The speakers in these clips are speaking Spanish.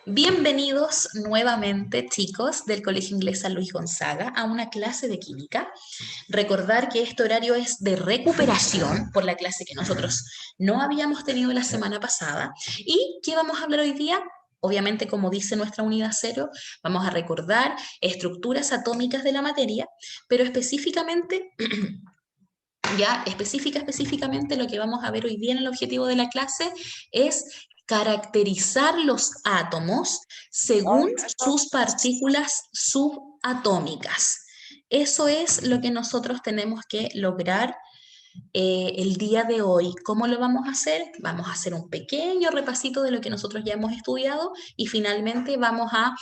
Bienvenidos nuevamente, chicos, del Colegio Inglés San Luis Gonzaga, a una clase de química. Recordar que este horario es de recuperación por la clase que nosotros no habíamos tenido la semana pasada. ¿Y qué vamos a hablar hoy día? Obviamente, como dice nuestra unidad cero, vamos a recordar estructuras atómicas de la materia, pero específicamente específicamente lo que vamos a ver hoy día en el objetivo de la clase es caracterizar los átomos según sus partículas subatómicas. Eso es lo que nosotros tenemos que lograr el día de hoy. ¿Cómo lo vamos a hacer? Vamos a hacer un pequeño repasito de lo que nosotros ya hemos estudiado y finalmente vamos a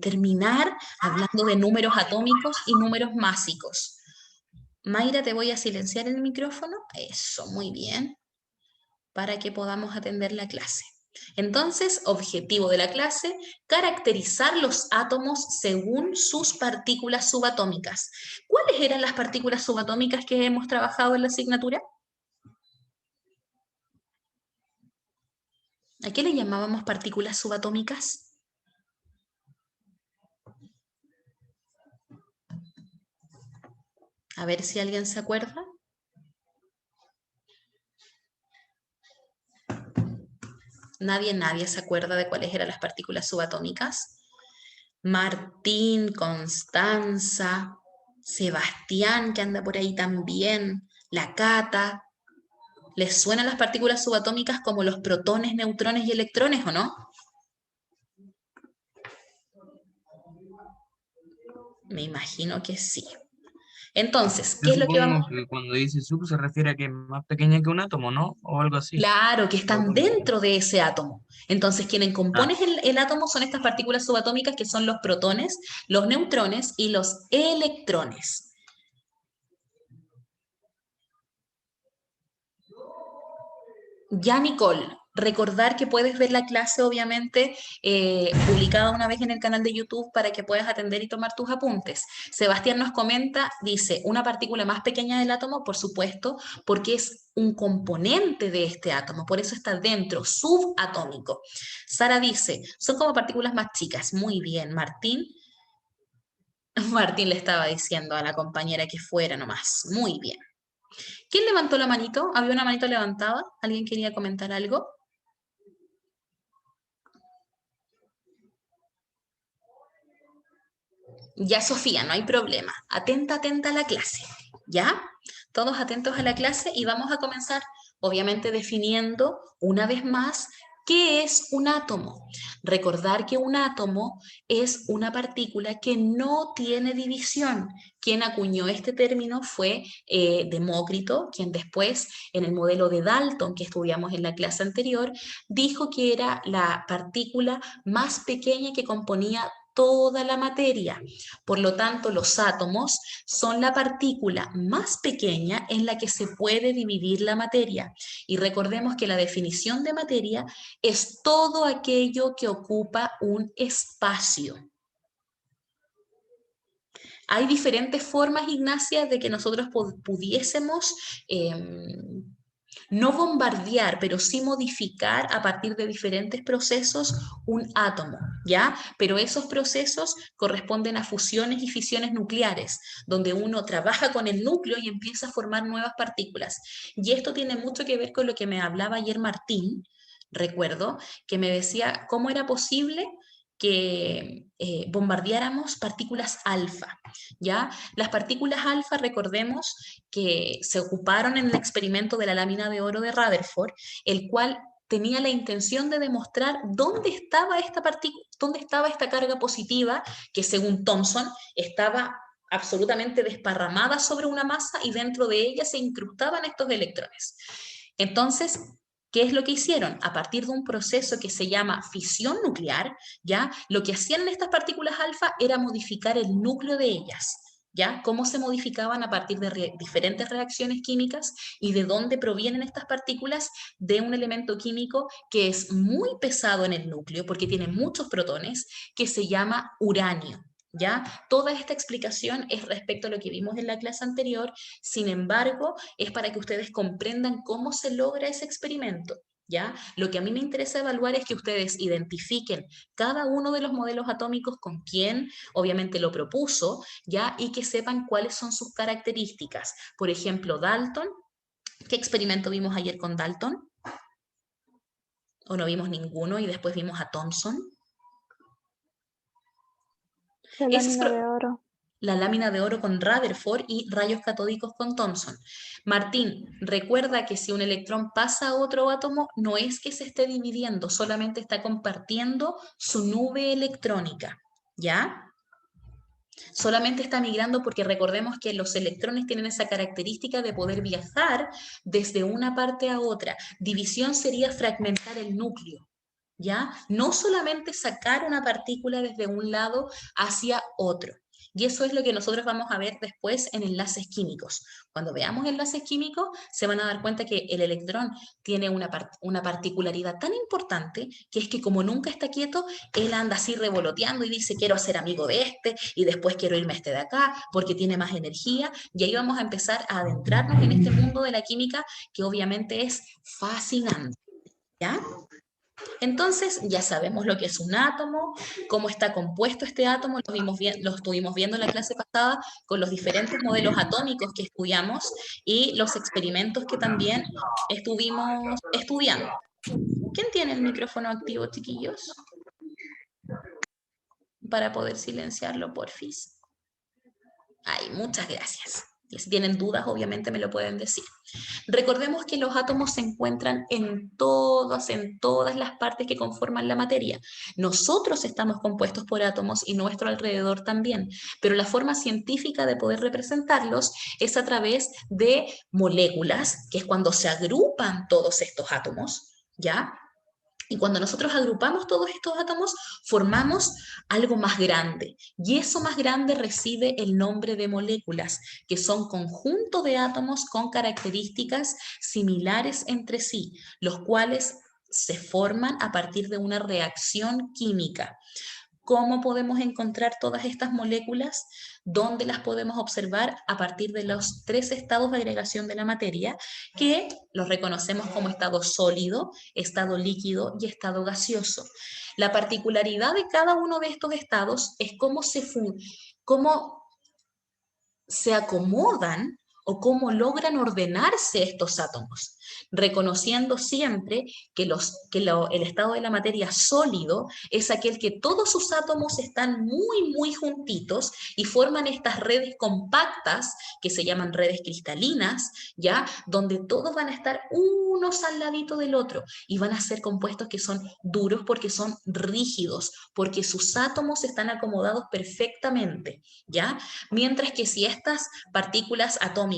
terminar hablando de números atómicos y números másicos. Mayra, te voy a silenciar el micrófono. Eso, muy bien. Para que podamos atender la clase. Entonces, objetivo de la clase, caracterizar los átomos según sus partículas subatómicas. ¿Cuáles eran las partículas subatómicas que hemos trabajado en la asignatura? ¿A qué le llamábamos partículas subatómicas? A ver si alguien se acuerda. Nadie se acuerda de cuáles eran las partículas subatómicas. Martín, Constanza, Sebastián, que anda por ahí también, la Cata. ¿Les suenan las partículas subatómicas como los protones, neutrones y electrones o no? Me imagino que sí. Entonces, Yo ¿qué es lo que vamos? supongo que cuando dice sub se refiere a que es más pequeña que un átomo, ¿no? O algo así. Claro, que están Subatómica. dentro de ese átomo. Entonces, quienes Ah, componen el átomo son estas partículas subatómicas que son los protones, los neutrones y los electrones. Ya, Nicole, recordar que puedes ver la clase, obviamente, publicada una vez en el canal de YouTube para que puedas atender y tomar tus apuntes. Sebastián nos comenta, dice, una partícula más pequeña del átomo, por supuesto, porque es un componente de este átomo, por eso está dentro, subatómico. Sara dice, son como partículas más chicas. Muy bien, Martín. Martín le estaba diciendo a la compañera que fuera nomás. Muy bien. ¿Quién levantó la manito? ¿Había una manito levantada? ¿Alguien quería comentar algo? Ya, Sofía, no hay problema. Atenta, atenta a la clase. ¿Ya? Todos atentos a la clase y vamos a comenzar, obviamente, definiendo una vez más qué es un átomo. Recordar que un átomo es una partícula que no tiene división. Quien acuñó este término fue Demócrito, quien después, en el modelo de Dalton que estudiamos en la clase anterior, dijo que era la partícula más pequeña que componía toda la materia. Por lo tanto, los átomos son la partícula más pequeña en la que se puede dividir la materia. Y recordemos que la definición de materia es todo aquello que ocupa un espacio. Hay diferentes formas, Ignacia, de que nosotros pudiésemos no bombardear, pero sí modificar a partir de diferentes procesos un átomo, ¿ya? Pero esos procesos corresponden a fusiones y fisiones nucleares, donde uno trabaja con el núcleo y empieza a formar nuevas partículas. Y esto tiene mucho que ver con lo que me hablaba ayer Martín, recuerdo, que me decía cómo era posible que bombardeáramos partículas alfa, ¿ya? Las partículas alfa, recordemos que se ocuparon en el experimento de la lámina de oro de Rutherford, el cual tenía la intención de demostrar dónde estaba esta partícula, dónde estaba esta carga positiva que según Thomson estaba absolutamente desparramada sobre una masa y dentro de ella se incrustaban estos electrones. Entonces, ¿qué es lo que hicieron? A partir de un proceso que se llama fisión nuclear, ¿ya? Lo que hacían estas partículas alfa era modificar el núcleo de ellas. ¿Ya? Cómo se modificaban a partir de diferentes reacciones químicas y de dónde provienen estas partículas de un elemento químico que es muy pesado en el núcleo porque tiene muchos protones, que se llama uranio. ¿Ya? Toda esta explicación es respecto a lo que vimos en la clase anterior, sin embargo, es para que ustedes comprendan cómo se logra ese experimento. ¿ya? Lo que a mí me interesa evaluar es que ustedes identifiquen cada uno de los modelos atómicos con quién obviamente lo propuso, ¿ya? Y que sepan cuáles son sus características. Por ejemplo, Dalton, ¿qué experimento vimos ayer con Dalton? ¿O no vimos ninguno y después vimos a Thomson? La lámina de oro. La lámina de oro con Rutherford y rayos catódicos con Thomson. Martín, recuerda que si un electrón pasa a otro átomo, no es que se esté dividiendo, solamente está compartiendo su nube electrónica, ¿ya? Solamente está migrando porque recordemos que los electrones tienen esa característica de poder viajar desde una parte a otra. División sería fragmentar el núcleo, ¿ya? No solamente sacar una partícula desde un lado hacia otro. Y eso es lo que nosotros vamos a ver después en enlaces químicos. Cuando veamos enlaces químicos, se van a dar cuenta que el electrón tiene una particularidad tan importante, que es que como nunca está quieto, él anda así revoloteando y dice, quiero ser amigo de este, y después quiero irme a este de acá, porque tiene más energía, y ahí vamos a empezar a adentrarnos en este mundo de la química, que obviamente es fascinante, ¿ya? Entonces, ya sabemos lo que es un átomo, cómo está compuesto este átomo, lo estuvimos viendo en la clase pasada con los diferentes modelos atómicos que estudiamos y los experimentos que también estuvimos estudiando. ¿Quién tiene el micrófono activo, chiquillos? Para poder silenciarlo, porfis. Ay, muchas gracias. Y si tienen dudas, obviamente me lo pueden decir. Recordemos que los átomos se encuentran en todas las partes que conforman la materia. Nosotros estamos compuestos por átomos y nuestro alrededor también, pero la forma científica de poder representarlos es a través de moléculas, que es cuando se agrupan todos estos átomos, ¿ya? Y cuando nosotros agrupamos todos estos átomos, formamos algo más grande. Y eso más grande recibe el nombre de moléculas, que son conjuntos de átomos con características similares entre sí, los cuales se forman a partir de una reacción química. ¿Cómo podemos encontrar todas estas moléculas? ¿Dónde las podemos observar? A partir de los 3 estados de agregación de la materia, que los reconocemos como estado sólido, estado líquido y estado gaseoso. La particularidad de cada uno de estos estados es cómo se acomodan o cómo logran ordenarse estos átomos, reconociendo siempre que el estado de la materia sólido es aquel que todos sus átomos están muy juntitos y forman estas redes compactas que se llaman redes cristalinas, ¿ya? Donde todos van a estar unos al ladito del otro y van a ser compuestos que son duros porque son rígidos, porque sus átomos están acomodados perfectamente, ¿ya? Mientras que si estas partículas atómicas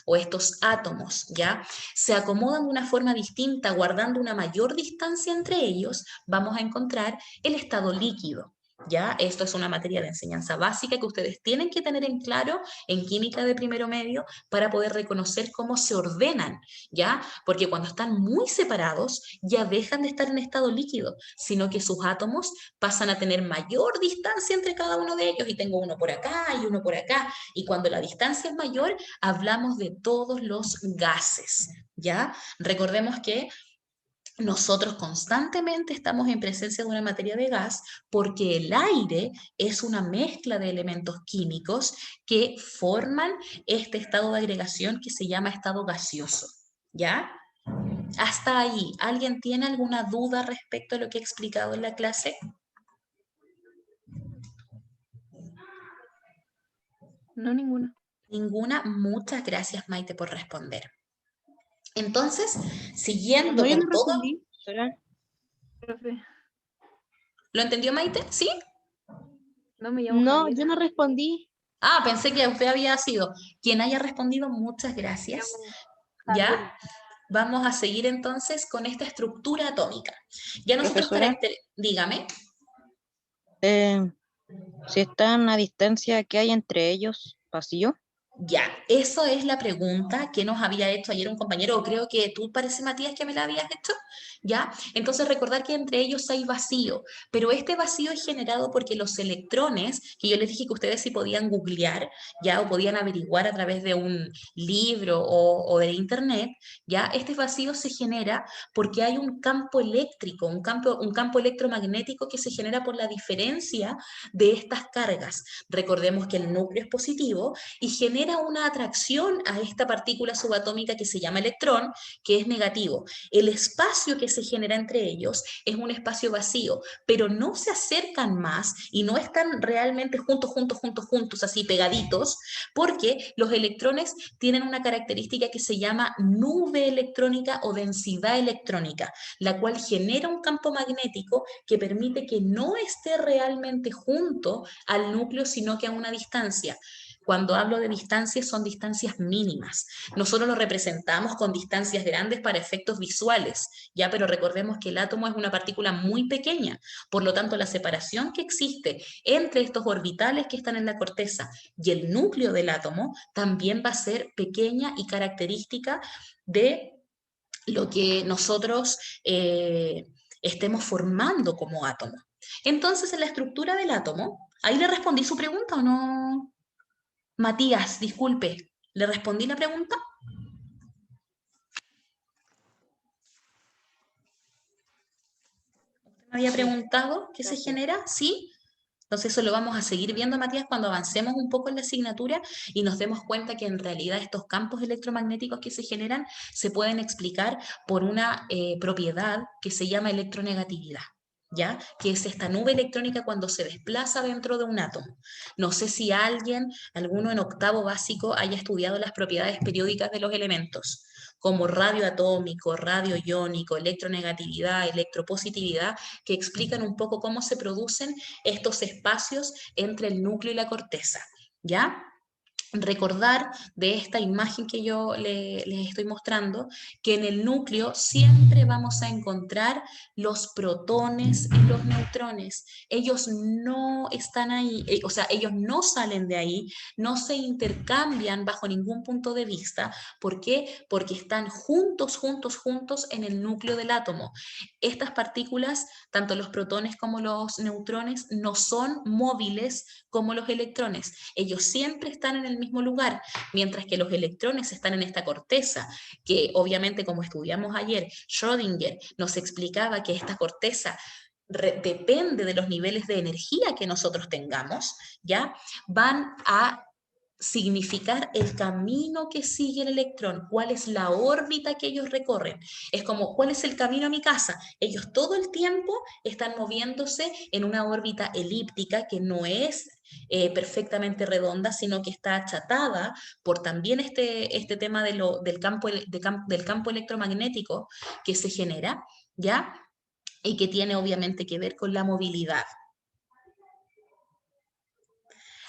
o estos átomos, ¿ya? Se acomodan de una forma distinta, guardando una mayor distancia entre ellos, vamos a encontrar el estado líquido. ¿Ya? Esto es una materia de enseñanza básica que ustedes tienen que tener en claro en química de primero medio para poder reconocer cómo se ordenan, ¿ya? Porque cuando están muy separados ya dejan de estar en estado líquido, sino que sus átomos pasan a tener mayor distancia entre cada uno de ellos y tengo uno por acá y uno por acá. Y cuando la distancia es mayor, hablamos de todos los gases, ¿ya? Recordemos que nosotros constantemente estamos en presencia de una materia de gas porque el aire es una mezcla de elementos químicos que forman este estado de agregación que se llama estado gaseoso, ¿ya? Hasta ahí, ¿alguien tiene alguna duda respecto a lo que he explicado en la clase? No, ninguna. Ninguna. Muchas gracias, Maite, por responder. Entonces, siguiendo No, yo con no todo... respondí. Profe. ¿Lo entendió, Maite? ¿Sí? No me llamo No, Javiera. yo no respondí. Ah, pensé que usted había sido. Quien haya respondido, muchas gracias. ¿Ya? Javiera. Vamos a seguir entonces con esta estructura atómica. Ya nosotros Profesora. Dígame. Si están a distancia, ¿qué hay entre ellos? ¿Vacío? Ya, eso es la pregunta que nos había hecho ayer un compañero, o creo que tú, parece Matías, que me la habías hecho, ¿ya? Entonces recordar que entre ellos hay vacío, pero este vacío es generado porque los electrones, que yo les dije que ustedes sí podían googlear, ¿ya? O podían averiguar a través de un libro o de internet, ¿ya? Este vacío se genera porque hay un campo eléctrico, un campo electromagnético que se genera por la diferencia de estas cargas. Recordemos que el núcleo es positivo y genera una atracción a esta partícula subatómica que se llama electrón, que es negativo. El espacio que se genera entre ellos es un espacio vacío, pero no se acercan más y no están realmente juntos, así pegaditos, porque los electrones tienen una característica que se llama nube electrónica o densidad electrónica, la cual genera un campo magnético que permite que no esté realmente junto al núcleo, sino que a una distancia. Cuando hablo de distancias, son distancias mínimas. Nosotros lo representamos con distancias grandes para efectos visuales, ya, pero recordemos que el átomo es una partícula muy pequeña. Por lo tanto, la separación que existe entre estos orbitales que están en la corteza y el núcleo del átomo también va a ser pequeña y característica de lo que nosotros estemos formando como átomo. Entonces, en la estructura del átomo, ¿ahí le respondí su pregunta o no? Matías, disculpe, ¿le respondí la pregunta? ¿Usted me había preguntado qué se genera? ¿Sí? Entonces eso lo vamos a seguir viendo, Matías, cuando avancemos un poco en la asignatura y nos demos cuenta que en realidad estos campos electromagnéticos que se generan se pueden explicar por una propiedad que se llama electronegatividad. ¿Ya? Que es esta nube electrónica cuando se desplaza dentro de un átomo. No sé si alguno en octavo básico, haya estudiado las propiedades periódicas de los elementos, como radio atómico, radio iónico, electronegatividad, electropositividad, que explican un poco cómo se producen estos espacios entre el núcleo y la corteza, ¿ya? Recordar de esta imagen que yo les estoy mostrando, que en el núcleo siempre vamos a encontrar los protones y los neutrones. Ellos no están ahí, o sea, ellos no salen de ahí, no se intercambian bajo ningún punto de vista. ¿Por qué? Porque están juntos en el núcleo del átomo. Estas partículas, tanto los protones como los neutrones, no son móviles como los electrones. Ellos siempre están en el mismo lugar, mientras que los electrones están en esta corteza, que obviamente, como estudiamos ayer, Schrödinger nos explicaba que esta corteza depende de los niveles de energía que nosotros tengamos, ¿ya? Van a significar el camino que sigue el electrón, cuál es la órbita que ellos recorren. Es como, ¿cuál es el camino a mi casa? Ellos todo el tiempo están moviéndose en una órbita elíptica que no es perfectamente redonda, sino que está achatada por también este tema del campo electromagnético que se genera, ¿ya? Y que tiene obviamente que ver con la movilidad.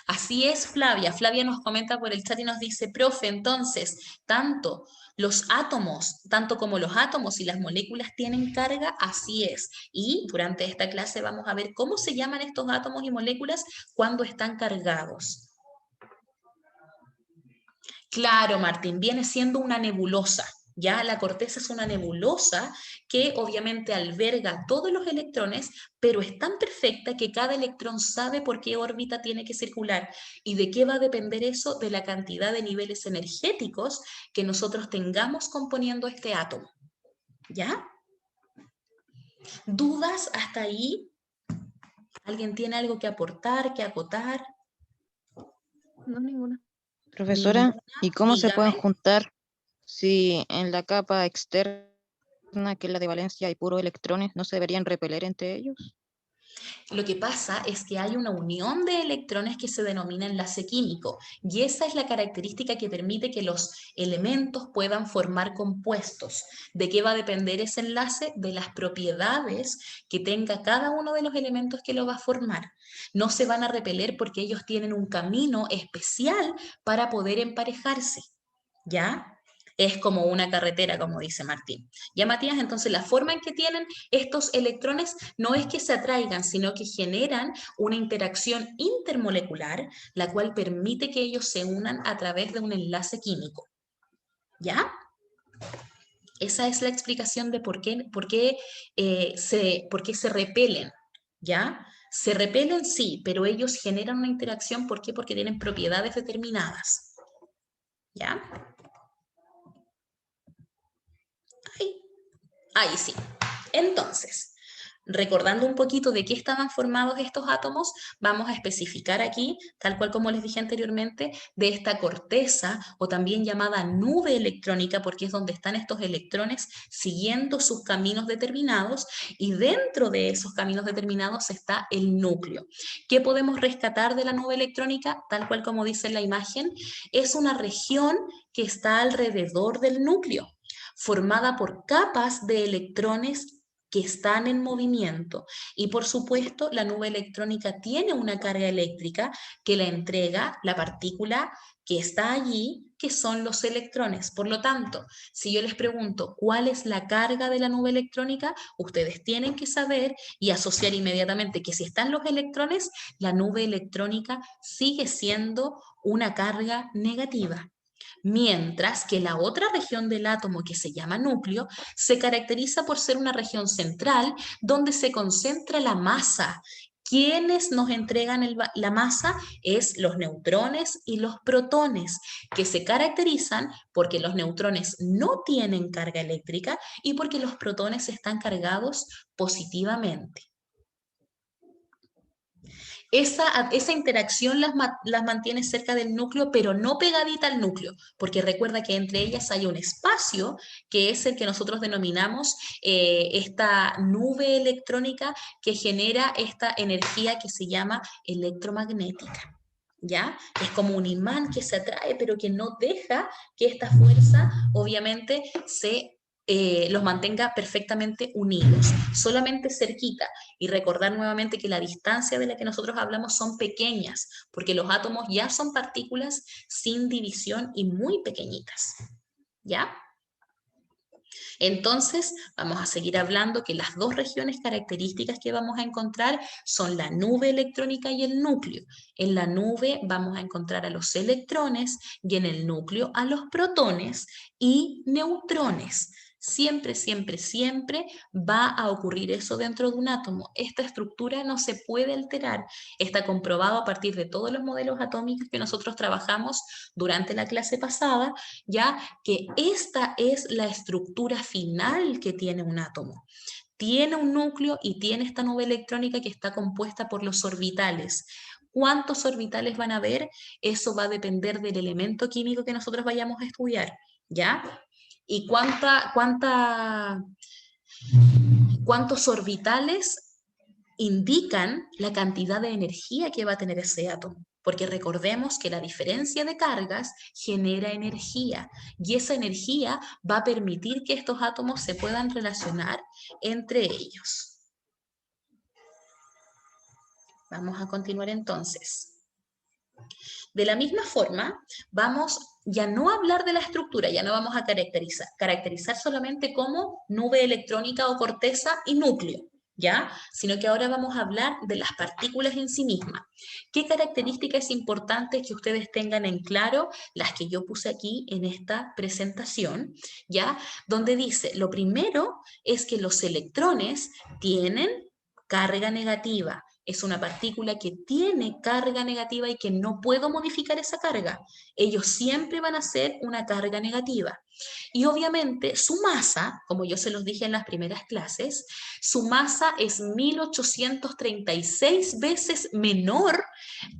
Así es, Flavia. Flavia nos comenta por el chat y nos dice, profe, entonces, tanto como los átomos y las moléculas tienen carga, así es. Y durante esta clase vamos a ver cómo se llaman estos átomos y moléculas cuando están cargados. Claro, Martín, viene siendo una nebulosa. Ya la corteza es una nebulosa que obviamente alberga todos los electrones, pero es tan perfecta que cada electrón sabe por qué órbita tiene que circular. ¿Y de qué va a depender eso? De la cantidad de niveles energéticos que nosotros tengamos componiendo este átomo. ¿Ya? ¿Dudas hasta ahí? ¿Alguien tiene algo que aportar, que acotar? No, ninguna. Profesora, ¿Ninguna? ¿y cómo se pueden Dígame. juntar si en la capa externa, que es la de valencia, hay puros electrones, no se deberían repeler entre ellos? Lo que pasa es que hay una unión de electrones que se denomina enlace químico, y esa es la característica que permite que los elementos puedan formar compuestos. ¿De qué va a depender ese enlace? De las propiedades que tenga cada uno de los elementos que lo va a formar. No se van a repeler porque ellos tienen un camino especial para poder emparejarse, ¿ya? Es como una carretera, como dice Martín. Ya, Matías, entonces la forma en que tienen estos electrones no es que se atraigan, sino que generan una interacción intermolecular, la cual permite que ellos se unan a través de un enlace químico. ¿Ya? Esa es la explicación de por qué se repelen, ¿ya? Se repelen, sí, pero ellos generan una interacción, ¿por qué? Porque tienen propiedades determinadas, ¿ya? Ahí sí. Entonces, recordando un poquito de qué estaban formados estos átomos, vamos a especificar aquí, tal cual como les dije anteriormente, de esta corteza o también llamada nube electrónica, porque es donde están estos electrones siguiendo sus caminos determinados, y dentro de esos caminos determinados está el núcleo. ¿Qué podemos rescatar de la nube electrónica? Tal cual como dice la imagen, es una región que está alrededor del núcleo, formada por capas de electrones que están en movimiento. Y por supuesto, la nube electrónica tiene una carga eléctrica que la entrega la partícula que está allí, que son los electrones. Por lo tanto, si yo les pregunto cuál es la carga de la nube electrónica, ustedes tienen que saber y asociar inmediatamente que si están los electrones, la nube electrónica sigue siendo una carga negativa. Mientras que la otra región del átomo, que se llama núcleo, se caracteriza por ser una región central donde se concentra la masa. Quienes nos entregan la masa es los neutrones y los protones, que se caracterizan porque los neutrones no tienen carga eléctrica y porque los protones están cargados positivamente. Esa interacción las mantiene cerca del núcleo, pero no pegadita al núcleo, porque recuerda que entre ellas hay un espacio que es el que nosotros denominamos esta nube electrónica que genera esta energía que se llama electromagnética. ¿Ya? Es como un imán que se atrae, pero que no deja que esta fuerza, obviamente, los mantenga perfectamente unidos, solamente cerquita. Y recordar nuevamente que la distancia de la que nosotros hablamos son pequeñas, porque los átomos ya son partículas sin división y muy pequeñitas. ¿Ya? Entonces, vamos a seguir hablando que las dos regiones características que vamos a encontrar son la nube electrónica y el núcleo. En la nube vamos a encontrar a los electrones y en el núcleo a los protones y neutrones. Siempre, siempre, siempre va a ocurrir eso dentro de un átomo. Esta estructura no se puede alterar. Está comprobado a partir de todos los modelos atómicos que nosotros trabajamos durante la clase pasada, ya que esta es la estructura final que tiene un átomo. Tiene un núcleo y tiene esta nube electrónica que está compuesta por los orbitales. ¿Cuántos orbitales van a haber? Eso va a depender del elemento químico que nosotros vayamos a estudiar, ¿ya? ¿Y cuántos orbitales indican la cantidad de energía que va a tener ese átomo? Porque recordemos que la diferencia de cargas genera energía y esa energía va a permitir que estos átomos se puedan relacionar entre ellos. Vamos a continuar entonces. De la misma forma, vamos ya no a hablar de la estructura, ya no vamos a caracterizar solamente como nube electrónica o corteza y núcleo, ¿ya? Sino que ahora vamos a hablar de las partículas en sí mismas. ¿Qué características importantes que ustedes tengan en claro? Las que yo puse aquí en esta presentación, ¿ya? Donde dice, lo primero es que los electrones tienen carga negativa. Es una partícula que tiene carga negativa y que no puedo modificar esa carga. Ellos siempre van a ser una carga negativa. Y obviamente su masa, como yo se los dije en las primeras clases, su masa es 1836 veces menor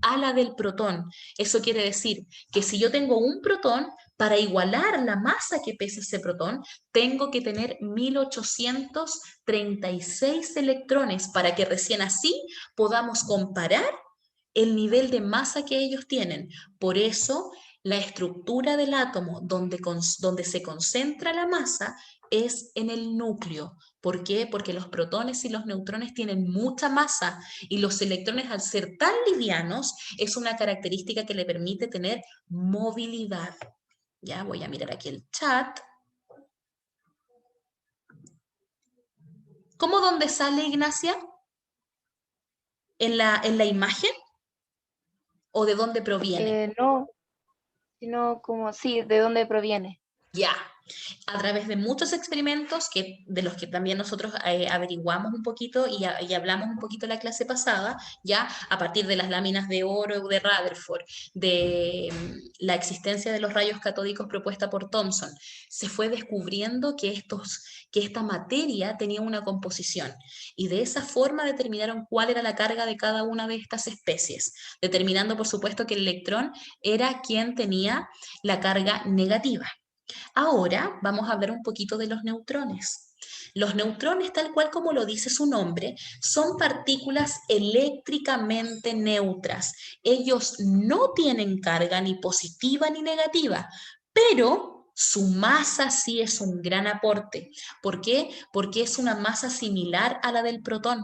a la del protón. Eso quiere decir que si yo tengo un protón, para igualar la masa que pesa ese protón, tengo que tener 1836 electrones para que recién así podamos comparar el nivel de masa que ellos tienen. Por eso, la estructura del átomo donde se concentra la masa es en el núcleo. ¿Por qué? Porque los protones y los neutrones tienen mucha masa y los electrones, al ser tan livianos, es una característica que le permite tener movilidad. Ya voy a mirar aquí el chat. ¿Cómo dónde sale, Ignacia? ¿En la imagen? ¿O de dónde proviene? No, sino como, sí, ¿de dónde proviene? Ya. A través de muchos experimentos de los que también nosotros averiguamos un poquito y hablamos un poquito en la clase pasada, ya a partir de las láminas de oro de Rutherford, de la existencia de los rayos catódicos propuesta por Thomson, se fue descubriendo que esta materia tenía una composición y de esa forma determinaron cuál era la carga de cada una de estas especies, determinando por supuesto que el electrón era quien tenía la carga negativa. Ahora vamos a hablar un poquito de los neutrones. Los neutrones, tal cual como lo dice su nombre, son partículas eléctricamente neutras. Ellos no tienen carga ni positiva ni negativa, pero su masa sí es un gran aporte. ¿Por qué? Porque es una masa similar a la del protón.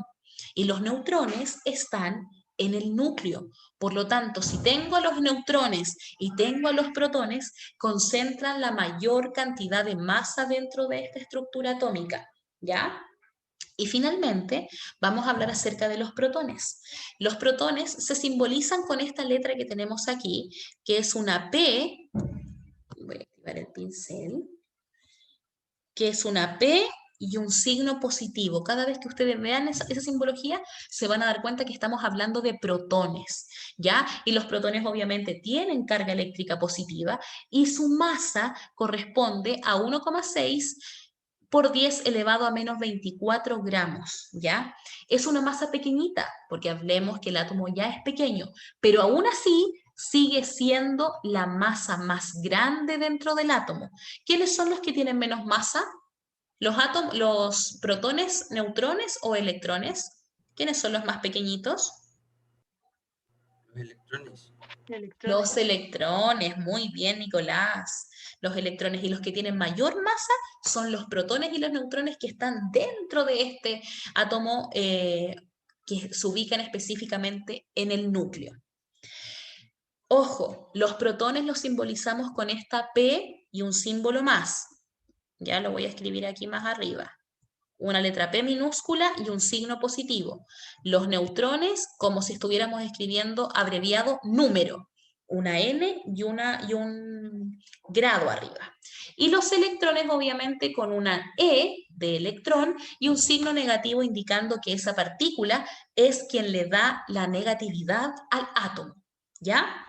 Y los neutrones están en el núcleo. Por lo tanto, si tengo a los neutrones y tengo a los protones, concentran la mayor cantidad de masa dentro de esta estructura atómica, ¿ya? Y finalmente, vamos a hablar acerca de los protones. Los protones se simbolizan con esta letra que tenemos aquí, que es una P, voy a activar el pincel, que es una P y un signo positivo. Cada vez que ustedes vean esa simbología, se van a dar cuenta que estamos hablando de protones, ¿ya? Y los protones obviamente tienen carga eléctrica positiva y su masa corresponde a 1,6 por 10 elevado a menos 24 gramos, ¿ya? Es una masa pequeñita, porque hablemos que el átomo ya es pequeño, pero aún así sigue siendo la masa más grande dentro del átomo. ¿Quiénes son los que tienen menos masa? ¿Los protones, neutrones o electrones? ¿Quiénes son los más pequeñitos? Los electrones. Los electrones, muy bien, Nicolás. Los electrones y los que tienen mayor masa son los protones y los neutrones que están dentro de este átomo que se ubican específicamente en el núcleo. Ojo, los protones los simbolizamos con esta P y un símbolo más. Ya lo voy a escribir aquí más arriba. Una letra P minúscula y un signo positivo. Los neutrones, como si estuviéramos escribiendo abreviado número, una N y un grado arriba. Y los electrones, obviamente, con una E de electrón y un signo negativo indicando que esa partícula es quien le da la negatividad al átomo. ¿Ya?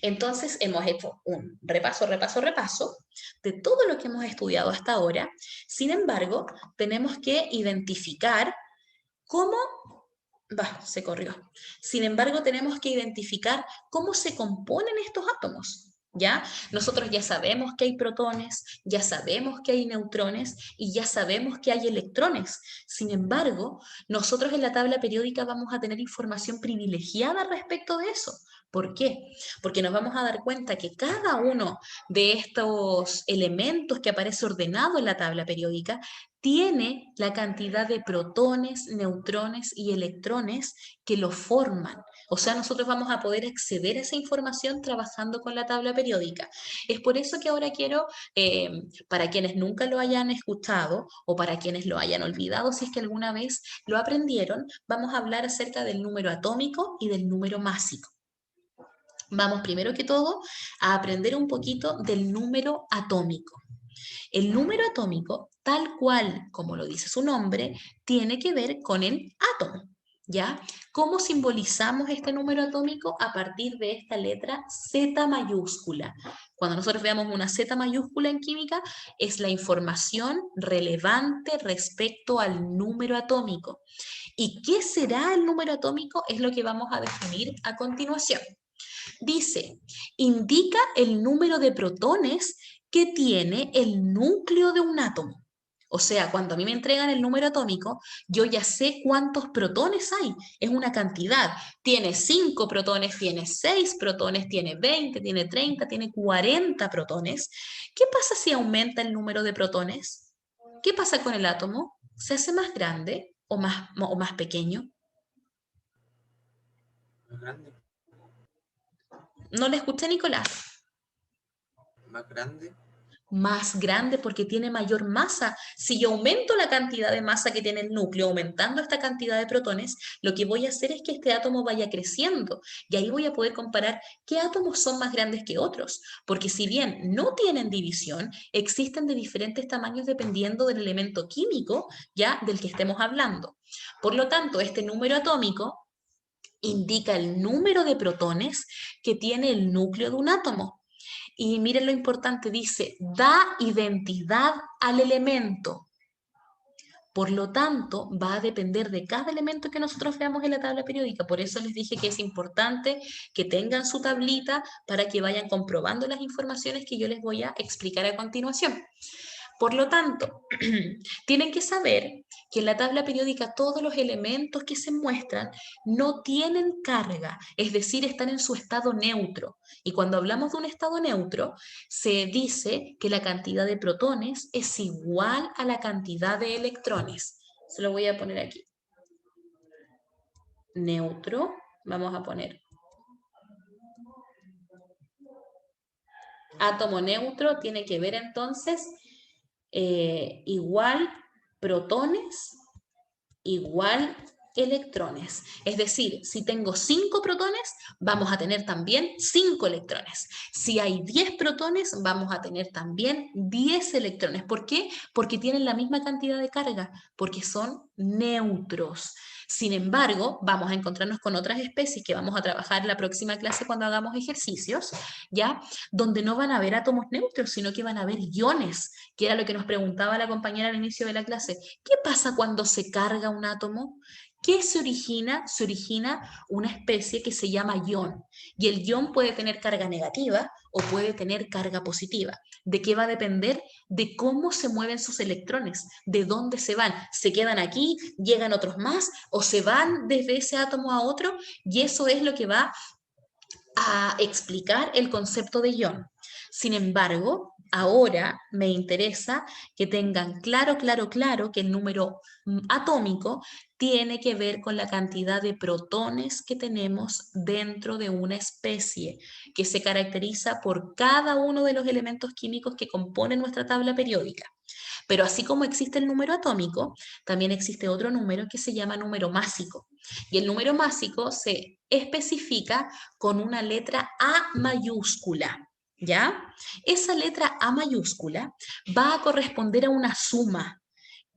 Entonces hemos hecho un repaso de todo lo que hemos estudiado hasta ahora. Sin embargo, tenemos que identificar cómo... se corrió. Sin embargo, tenemos que identificar cómo se componen estos átomos. ¿Ya? Nosotros ya sabemos que hay protones, ya sabemos que hay neutrones y ya sabemos que hay electrones. Sin embargo, nosotros en la tabla periódica vamos a tener información privilegiada respecto de eso. ¿Por qué? Porque nos vamos a dar cuenta que cada uno de estos elementos que aparece ordenado en la tabla periódica tiene la cantidad de protones, neutrones y electrones que lo forman. O sea, nosotros vamos a poder acceder a esa información trabajando con la tabla periódica. Es por eso que ahora quiero, para quienes nunca lo hayan escuchado o para quienes lo hayan olvidado, si es que alguna vez lo aprendieron, vamos a hablar acerca del número atómico y del número másico. Vamos primero que todo a aprender un poquito del número atómico. El número atómico, tal cual como lo dice su nombre, tiene que ver con el átomo, ¿ya? ¿Cómo simbolizamos este número atómico? A partir de esta letra Z mayúscula. Cuando nosotros veamos una Z mayúscula en química, es la información relevante respecto al número atómico. ¿Y qué será el número atómico? Es lo que vamos a definir a continuación. Dice, indica el número de protones que tiene el núcleo de un átomo. O sea, cuando a mí me entregan el número atómico, yo ya sé cuántos protones hay. Es una cantidad. Tiene 5 protones, tiene 6 protones, tiene 20, tiene 30, tiene 40 protones. ¿Qué pasa si aumenta el número de protones? ¿Qué pasa con el átomo? ¿Se hace más grande o más pequeño? Más grande. No le escuché, Nicolás. ¿Más grande? Más grande porque tiene mayor masa. Si yo aumento la cantidad de masa que tiene el núcleo, aumentando esta cantidad de protones, lo que voy a hacer es que este átomo vaya creciendo y ahí voy a poder comparar qué átomos son más grandes que otros, porque si bien no tienen división, existen de diferentes tamaños dependiendo del elemento químico ya del que estemos hablando. Por lo tanto, este número atómico indica el número de protones que tiene el núcleo de un átomo. Y miren lo importante, dice, da identidad al elemento. Por lo tanto, va a depender de cada elemento que nosotros veamos en la tabla periódica. Por eso les dije que es importante que tengan su tablita para que vayan comprobando las informaciones que yo les voy a explicar a continuación. Por lo tanto, tienen que saber que en la tabla periódica todos los elementos que se muestran no tienen carga, es decir, están en su estado neutro. Y cuando hablamos de un estado neutro, se dice que la cantidad de protones es igual a la cantidad de electrones. Se lo voy a poner aquí. Neutro, vamos a poner. Átomo neutro tiene que ver entonces igual protones, igual electrones. Es decir, si tengo 5 protones, vamos a tener también 5 electrones. Si hay 10 protones, vamos a tener también 10 electrones. ¿Por qué? Porque tienen la misma cantidad de carga, porque son neutros. Sin embargo, vamos a encontrarnos con otras especies que vamos a trabajar en la próxima clase cuando hagamos ejercicios, ¿ya? Donde no van a haber átomos neutros, sino que van a haber iones, que era lo que nos preguntaba la compañera al inicio de la clase. ¿Qué pasa cuando se carga un átomo? ¿Qué se origina? Se origina una especie que se llama ion. Y el ion puede tener carga negativa o puede tener carga positiva. ¿De qué va a depender? De cómo se mueven sus electrones, de dónde se van. ¿Se quedan aquí, llegan otros más o se van desde ese átomo a otro? Y eso es lo que va a explicar el concepto de ion. Sin embargo, ahora me interesa que tengan claro que el número atómico tiene que ver con la cantidad de protones que tenemos dentro de una especie, que se caracteriza por cada uno de los elementos químicos que componen nuestra tabla periódica. Pero así como existe el número atómico, también existe otro número que se llama número másico. Y el número másico se especifica con una letra A mayúscula, ¿ya? Esa letra A mayúscula va a corresponder a una suma.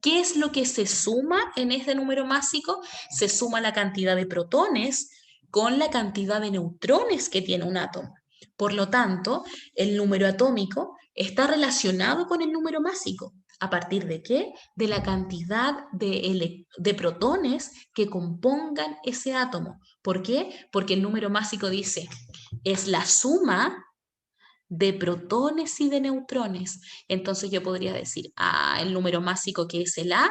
¿Qué es lo que se suma en este número másico? Se suma la cantidad de protones con la cantidad de neutrones que tiene un átomo. Por lo tanto, el número atómico está relacionado con el número másico. ¿A partir de qué? De la cantidad de protones que compongan ese átomo. ¿Por qué? Porque el número másico dice, es la suma de protones y de neutrones. Entonces yo podría decir, el número másico que es el A,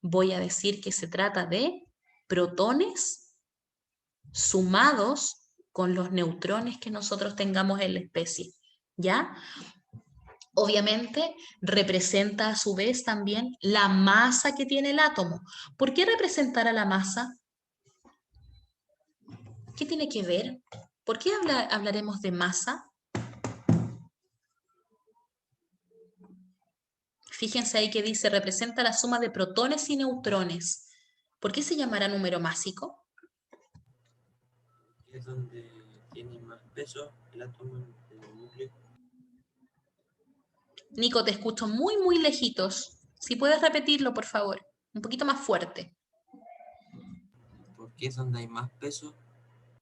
voy a decir que se trata de protones sumados con los neutrones que nosotros tengamos en la especie, ¿ya? Obviamente representa a su vez también la masa que tiene el átomo. ¿Por qué representará la masa? ¿Qué tiene que ver? ¿Por qué hablaremos de masa? Fíjense ahí que dice, representa la suma de protones y neutrones. ¿Por qué se llamará número másico? Es donde tiene más peso el átomo en el núcleo. Nico, te escucho muy, muy lejitos. Si puedes repetirlo, por favor. Un poquito más fuerte. Porque es donde hay más peso.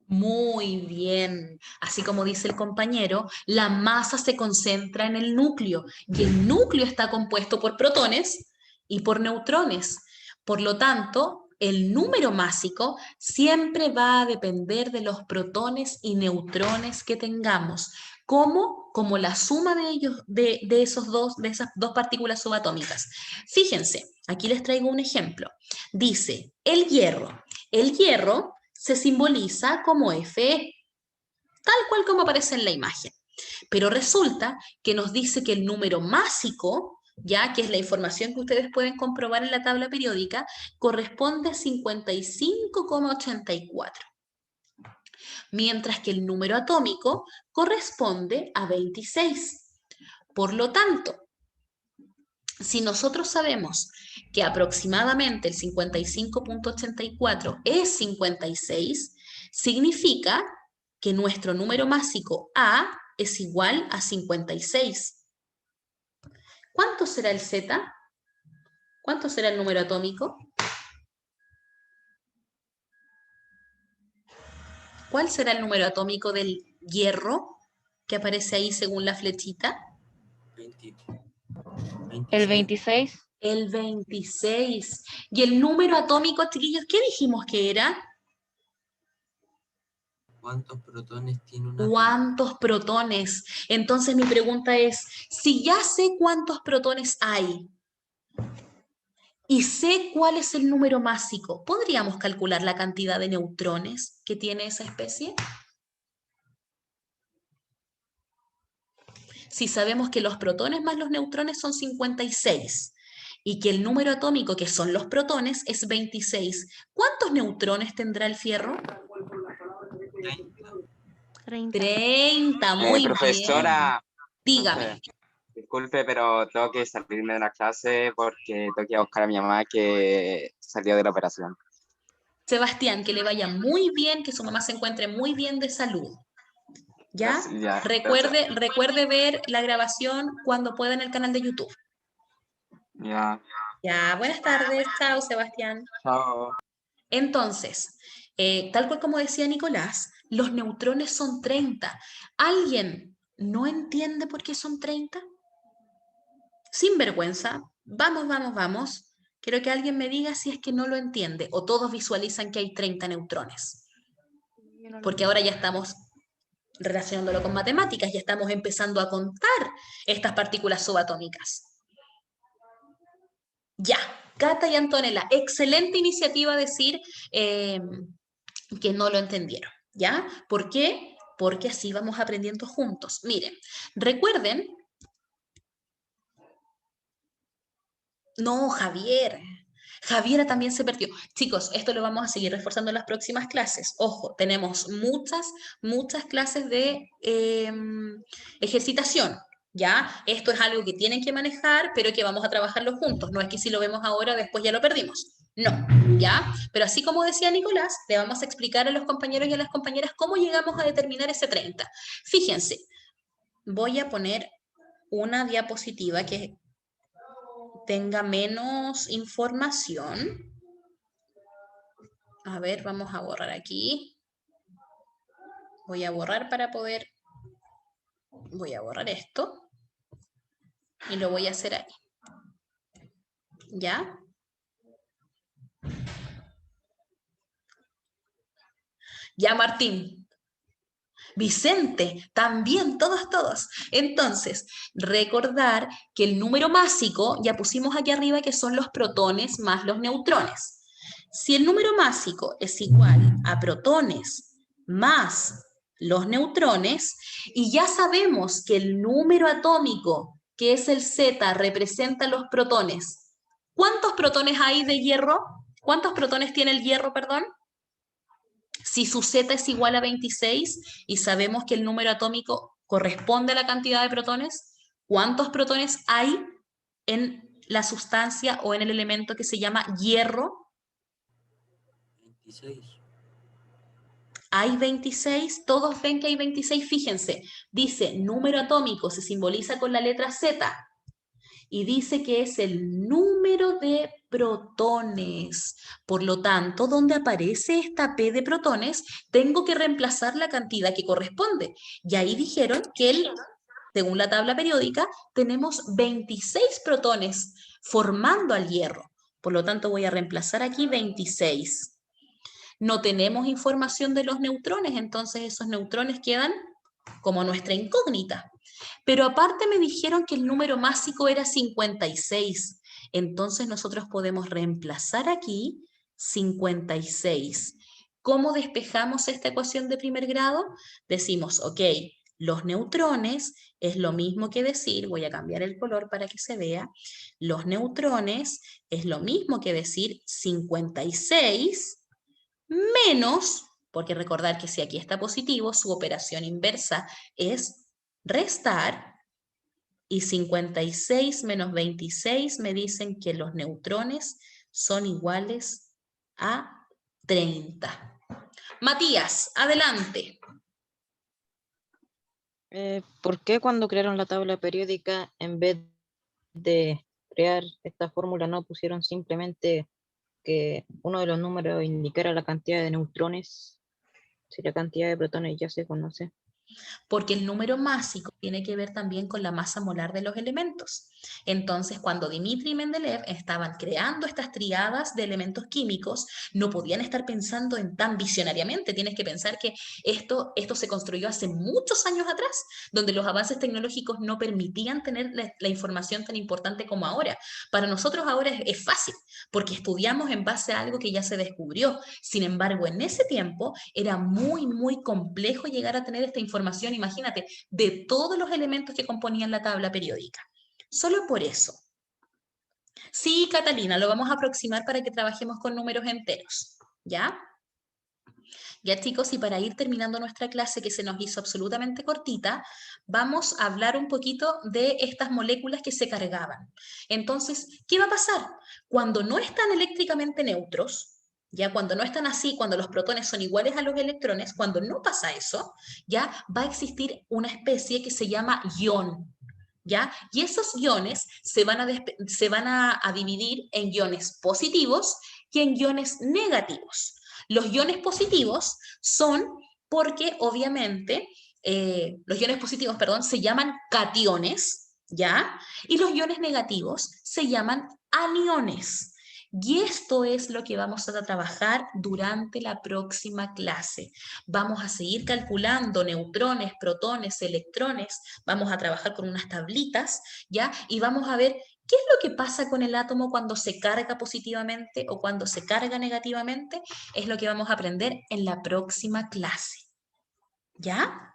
Muy bien. Así como dice el compañero, la masa se concentra en el núcleo y el núcleo está compuesto por protones y por neutrones. Por lo tanto, el número másico siempre va a depender de los protones y neutrones que tengamos. ¿Cómo? Como la suma de ellos, de esas dos partículas subatómicas. Fíjense, aquí les traigo un ejemplo. Dice, el hierro. El hierro se simboliza como Fe, tal cual como aparece en la imagen. Pero resulta que nos dice que el número másico, ya que es la información que ustedes pueden comprobar en la tabla periódica, corresponde a 55,84. Mientras que el número atómico corresponde a 26. Por lo tanto, si nosotros sabemos que aproximadamente el 55.84 es 56, significa que nuestro número másico A es igual a 56. ¿Cuánto será el Z? ¿Cuánto será el número atómico? ¿Cuál será el número atómico del hierro que aparece ahí según la flechita? 20, El 26. 26. El 26. ¿Y el número atómico, chiquillos, qué dijimos que era? ¿Cuántos protones tiene un átomo? ¿Cuántos protones? Entonces mi pregunta es, si ya sé cuántos protones hay y sé cuál es el número másico, ¿podríamos calcular la cantidad de neutrones que tiene esa especie? Si sabemos que los protones más los neutrones son 56 y que el número atómico, que son los protones, es 26, ¿cuántos neutrones tendrá el fierro? 30. 30, muy bien. Profesora, Dígame. disculpe, pero tengo que salirme de la clase porque tengo que ir a buscar a mi mamá que salió de la operación. Sebastián, que le vaya muy bien, que su mamá se encuentre muy bien de salud. ¿Ya? Ya, Recuerde ver la grabación cuando pueda en el canal de YouTube. ya. Ya, buenas tardes. Chao, Sebastián. Chao. Entonces, tal cual como decía Nicolás, los neutrones son 30. ¿Alguien no entiende por qué son 30? Sin vergüenza. Vamos, vamos, vamos. Quiero que alguien me diga si es que no lo entiende o todos visualizan que hay 30 neutrones. Porque ahora ya estamos relacionándolo con matemáticas, ya estamos empezando a contar estas partículas subatómicas. Ya, Cata y Antonella, excelente iniciativa decir que no lo entendieron, ¿ya? ¿Por qué? Porque así vamos aprendiendo juntos. Miren, recuerden... No, Javiera también se perdió. Chicos, esto lo vamos a seguir reforzando en las próximas clases. Ojo, tenemos muchas clases de ejercitación, ¿ya? Esto es algo que tienen que manejar, pero que vamos a trabajarlo juntos. No es que si lo vemos ahora, después ya lo perdimos. No, ¿ya? Pero así como decía Nicolás, le vamos a explicar a los compañeros y a las compañeras cómo llegamos a determinar ese 30. Fíjense, voy a poner una diapositiva que tenga menos información. A ver, vamos a borrar aquí. Voy a borrar para poder... Voy a borrar esto. Y lo voy a hacer ahí. ¿Ya? Ya, Martín. Vicente, también, todos. Entonces, recordar que el número másico, ya pusimos aquí arriba que son los protones más los neutrones. Si el número másico es igual a protones más los neutrones, y ya sabemos que el número atómico, que es el Z, representa los protones. ¿Cuántos protones hay de hierro? ¿Cuántos protones tiene el hierro, perdón? Si su Z es igual a 26 y sabemos que el número atómico corresponde a la cantidad de protones, ¿cuántos protones hay en la sustancia o en el elemento que se llama hierro? 26. Hay 26, todos ven que hay 26, fíjense, dice número atómico, se simboliza con la letra Z, y dice que es el número de protones. Por lo tanto, donde aparece esta P de protones, tengo que reemplazar la cantidad que corresponde. Y ahí dijeron que según la tabla periódica, tenemos 26 protones formando al hierro. Por lo tanto, voy a reemplazar aquí 26. No tenemos información de los neutrones, entonces esos neutrones quedan como nuestra incógnita. Pero aparte me dijeron que el número másico era 56. Entonces nosotros podemos reemplazar aquí 56. ¿Cómo despejamos esta ecuación de primer grado? Decimos, ok, los neutrones es lo mismo que decir, voy a cambiar el color para que se vea, los neutrones es lo mismo que decir 56 menos, porque recordar que si aquí está positivo, su operación inversa es restar Y 56 menos 26 me dicen que los neutrones son iguales a 30. Matías, adelante. ¿Por qué cuando crearon la tabla periódica, en vez de crear esta fórmula, no pusieron simplemente que uno de los números indicara la cantidad de neutrones, si la cantidad de protones ya se conoce? Porque el número másico tiene que ver también con la masa molar de los elementos. Entonces, cuando Dmitri y Mendeleev estaban creando estas triadas de elementos químicos, no podían estar pensando en tan visionariamente. Tienes que pensar que esto se construyó hace muchos años atrás, donde los avances tecnológicos no permitían tener la información tan importante como ahora. Para nosotros ahora es fácil, porque estudiamos en base a algo que ya se descubrió. Sin embargo, en ese tiempo era muy, muy complejo llegar a tener esta información, imagínate, de todos los elementos que componían la tabla periódica. Solo por eso. Sí, Catalina, lo vamos a aproximar para que trabajemos con números enteros, ¿ya? Ya, chicos, y para ir terminando nuestra clase, que se nos hizo absolutamente cortita, vamos a hablar un poquito de estas moléculas que se cargaban. Entonces, ¿qué va a pasar? Cuando no están eléctricamente neutros, ya cuando no están así, cuando los protones son iguales a los electrones, cuando no pasa eso, ya va a existir una especie que se llama ion, ¿ya? Y esos iones se van a dividir en iones positivos y en iones negativos. Los iones positivos son porque, obviamente, los iones positivos, perdón, se llaman cationes, ¿ya? Y los iones negativos se llaman aniones. Y esto es lo que vamos a trabajar durante la próxima clase. Vamos a seguir calculando neutrones, protones, electrones, vamos a trabajar con unas tablitas, ¿ya? Y vamos a ver qué es lo que pasa con el átomo cuando se carga positivamente o cuando se carga negativamente. Es lo que vamos a aprender en la próxima clase, ¿ya?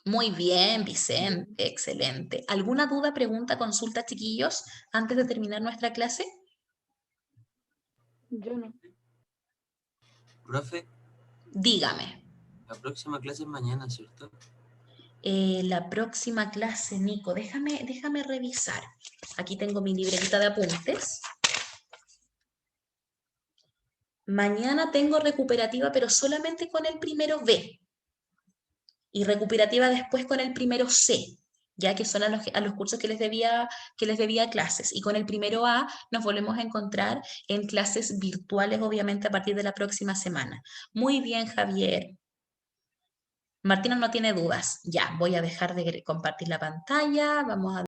Muy bien, Vicente, excelente. ¿Alguna duda, pregunta, consulta, chiquillos, antes de terminar nuestra clase? Yo no. Profe, Dígame. la próxima clase es mañana, ¿cierto? La próxima clase, Nico, déjame revisar. Aquí tengo mi libretita de apuntes. Mañana tengo recuperativa, pero solamente con el primero B. Y recuperativa después con el primero C, ya que son a los cursos que les debía clases. Y con el primero A nos volvemos a encontrar en clases virtuales, obviamente, a partir de la próxima semana. Muy bien, Javier. Martina no tiene dudas. Ya, voy a dejar de compartir la pantalla. Vamos a